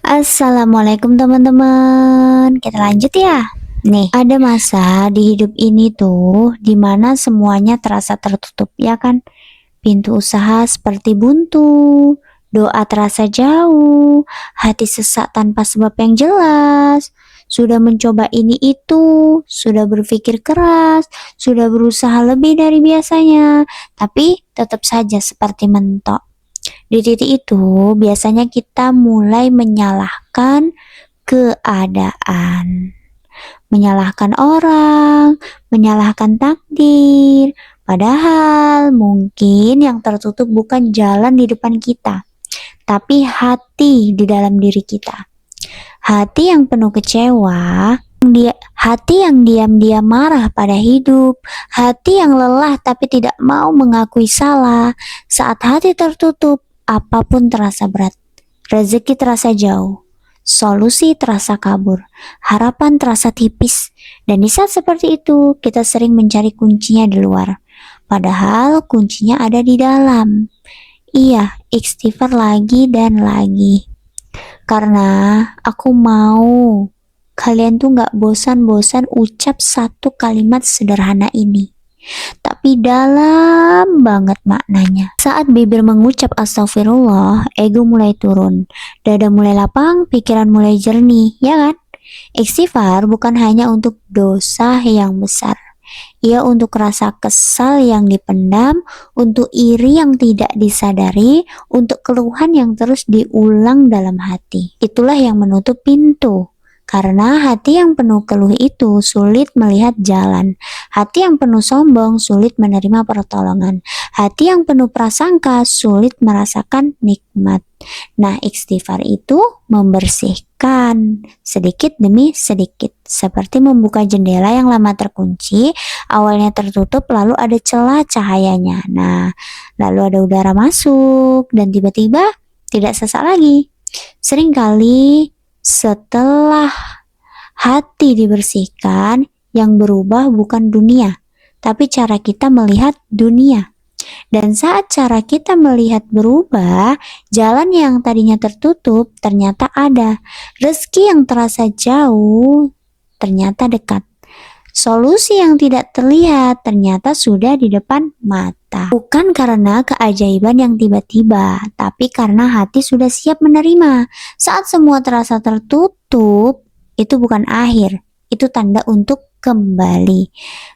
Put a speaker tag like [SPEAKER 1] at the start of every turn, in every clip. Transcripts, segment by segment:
[SPEAKER 1] Assalamualaikum teman-teman. Kita lanjut ya. Nih, ada masa di hidup ini tuh dimana semuanya terasa tertutup, ya kan? Pintu usaha seperti buntu, doa terasa jauh, hati sesak tanpa sebab yang jelas. Sudah mencoba ini itu, sudah berpikir keras, sudah berusaha lebih dari biasanya, tapi tetap saja seperti mentok. Di titik itu, biasanya kita mulai menyalahkan keadaan, menyalahkan orang, menyalahkan takdir. Padahal mungkin yang tertutup bukan jalan di depan kita, tapi hati di dalam diri kita. Hati yang penuh kecewa, hati yang diam-diam marah pada hidup, hati yang lelah tapi tidak mau mengakui salah. Saat hati tertutup, apapun terasa berat, rezeki terasa jauh, solusi terasa kabur, harapan terasa tipis. Dan di saat seperti itu, kita sering mencari kuncinya di luar, padahal kuncinya ada di dalam. Iya, istighfar lagi dan lagi. Karena aku mau kalian tuh gak bosan-bosan ucap satu kalimat sederhana ini, tapi dalam banget maknanya. Saat bibir mengucap astagfirullah, ego mulai turun, dada mulai lapang, pikiran mulai jernih, ya kan? Istighfar bukan hanya untuk dosa yang besar, ia untuk rasa kesal yang dipendam, untuk iri yang tidak disadari, untuk keluhan yang terus diulang dalam hati. Itulah yang menutup pintu. Karena hati yang penuh keluh itu sulit melihat jalan. Hati yang penuh sombong sulit menerima pertolongan. Hati yang penuh prasangka sulit merasakan nikmat. Nah, istighfar itu membersihkan sedikit demi sedikit, seperti membuka jendela yang lama terkunci, awalnya tertutup lalu ada celah cahayanya. Nah, lalu ada udara masuk dan tiba-tiba tidak sesak lagi. Seringkali setelah hati dibersihkan, yang berubah bukan dunia, tapi cara kita melihat dunia. Dan saat cara kita melihat berubah, jalan yang tadinya tertutup ternyata ada. Rezeki yang terasa jauh ternyata dekat. Solusi yang tidak terlihat ternyata sudah di depan mata. Bukan karena keajaiban yang tiba-tiba, tapi karena hati sudah siap menerima. Saat semua terasa tertutup, itu bukan akhir, itu tanda untuk kembali.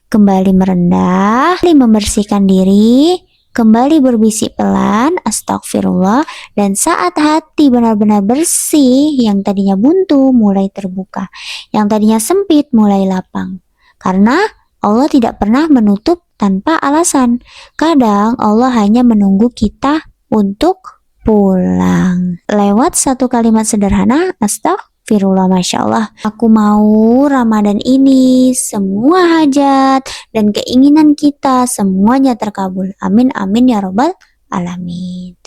[SPEAKER 1] Kembali merendah, kembali membersihkan diri, kembali berbisik pelan, astagfirullah. Dan saat hati benar-benar bersih, yang tadinya buntu mulai terbuka, yang tadinya sempit mulai lapang. Karena Allah tidak pernah menutup tanpa alasan. Kadang Allah hanya menunggu kita untuk pulang. Lewat satu kalimat sederhana, astagfirullah, Masya Allah. Aku mau Ramadan ini semua hajat dan keinginan kita semuanya terkabul. Amin, amin ya robbal alamin.